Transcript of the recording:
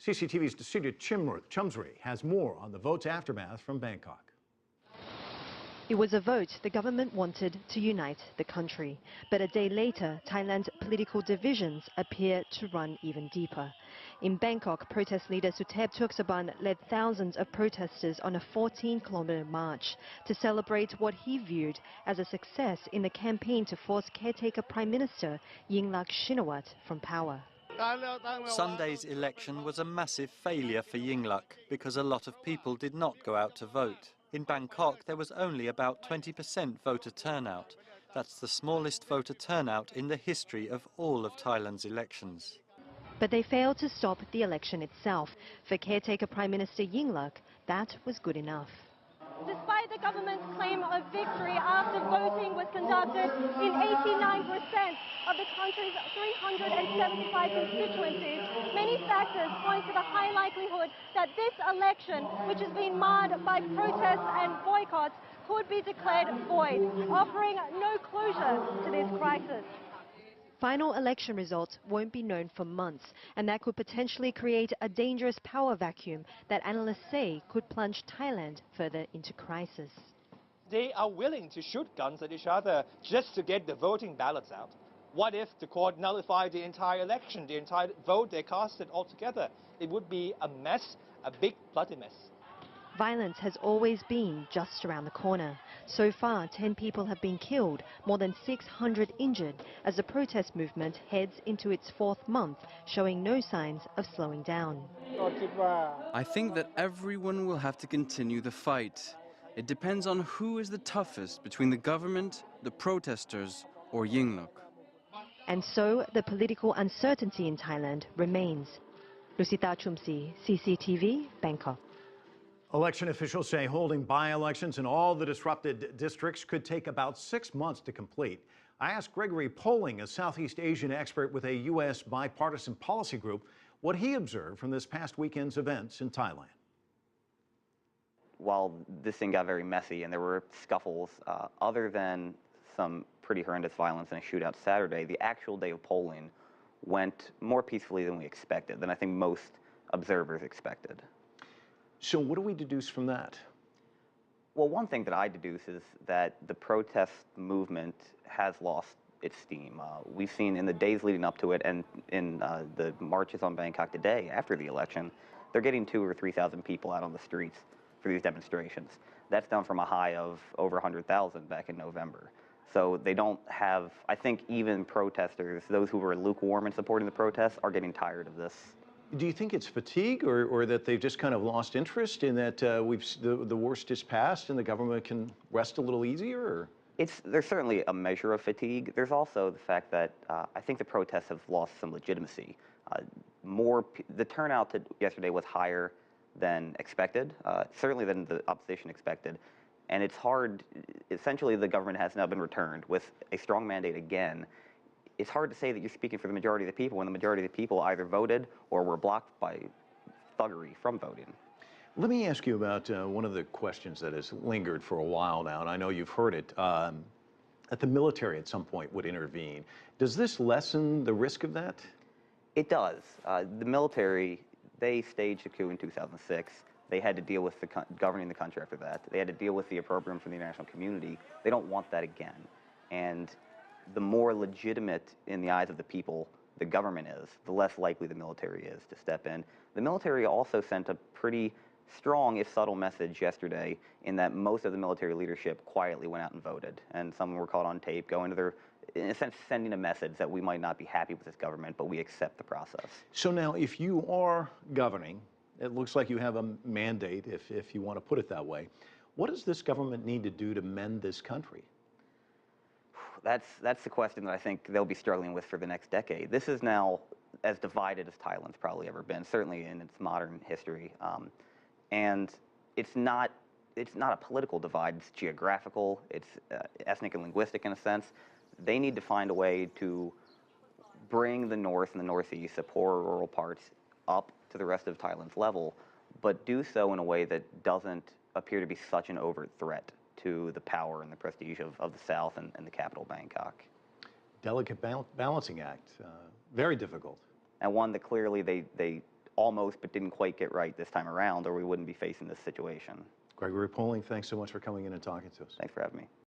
CCTV's Desida Chumsri has more on the vote's aftermath from Bangkok. It was a vote the government wanted to unite the country. But a day later, Thailand's political divisions appear to run even deeper. In Bangkok, protest leader Suthep Thaugsuban led thousands of protesters on a 14-kilometer march to celebrate what he viewed as a success in the campaign to force caretaker Prime Minister Yingluck Shinawatra from power. Sunday's election was a massive failure for Yingluck because a lot of people did not go out to vote. In Bangkok, there was only about 20% voter turnout. That's the smallest voter turnout in the history of all of Thailand's elections. But they failed to stop the election itself. For caretaker Prime Minister Yingluck, that was good enough. Despite the government's claim of victory after voting was conducted in 89% of the country's 375 constituencies, many factors point to the high likelihood that this election, which has been marred by protests and boycotts, could be declared void, offering no closure to this crisis. Final election results won't be known for months, and that could potentially create a dangerous power vacuum that analysts say could plunge Thailand further into crisis. They are willing to shoot guns at each other just to get the voting ballots out. What if the court nullified the entire election, the entire vote they casted altogether? It would be a mess, a big bloody mess. Violence has always been just around the corner. So far, 10 people have been killed, more than 600 injured, as the protest movement heads into its fourth month, showing no signs of slowing down. I think that everyone will have to continue the fight. It depends on who is the toughest between the government, the protesters, or Yingluck. And so, the political uncertainty in Thailand remains. Desida Chumsri, CCTV, Bangkok. Election officials say holding by-elections in all the disrupted districts could take about 6 months to complete. I asked Gregory Poling, a Southeast Asian expert with a U.S. bipartisan policy group, what he observed from this past weekend's events in Thailand. While this thing got very messy and there were scuffles, other than some pretty horrendous violence in a shootout Saturday, the actual day of polling went more peacefully than we expected, than I think most observers expected. So what do we deduce from that? Well, one thing that I deduce is that the protest movement has lost its steam. We've seen in the days leading up to it and in the marches on Bangkok today after the election, they're getting 2,000 or 3,000 people out on the streets for these demonstrations. That's down from a high of over 100,000 back in November. So they don't have, I think even protesters, those who were lukewarm in supporting the protests, are getting tired of this. Do you think it's fatigue or that they've just kind of lost interest in that the worst is past and the government can rest a little easier? Or? There's certainly a measure of fatigue. There's also the fact that I think the protests have lost some legitimacy. The turnout yesterday was higher than expected, certainly than the opposition expected. And it's hard, essentially the government has now been returned with a strong mandate again. It's hard to say that you're speaking for the majority of the people when the majority of the people either voted or were blocked by thuggery from voting. Let me ask you about one of the questions that has lingered for a while now, and I know you've heard it, that the military at some point would intervene. Does this lessen the risk of that? It does. The military, they staged a coup in 2006. They had to deal with governing the country after that. They had to deal with the opprobrium from the international community. They don't want that again. And the more legitimate in the eyes of the people the government is, the less likely the military is to step in. The military also sent a pretty strong, if subtle, message yesterday in that most of the military leadership quietly went out and voted. And some were caught on tape going to their, in a sense, sending a message that we might not be happy with this government, but we accept the process. So now, if you are governing, it looks like you have a mandate, if you want to put it that way. What does this government need to do to mend this country? That's the question that I think they'll be struggling with for the next decade. This is now as divided as Thailand's probably ever been, certainly in its modern history. And it's not a political divide, it's geographical, it's ethnic and linguistic in a sense. They need to find a way to bring the North and the Northeast, the poorer rural parts, up to the rest of Thailand's level, but do so in a way that doesn't appear to be such an overt threat to the power and the prestige of the South and the capital, Bangkok. Delicate balancing act, very difficult. And one that clearly they almost but didn't quite get right this time around, or we wouldn't be facing this situation. Gregory Poling, thanks so much for coming in and talking to us. Thanks for having me.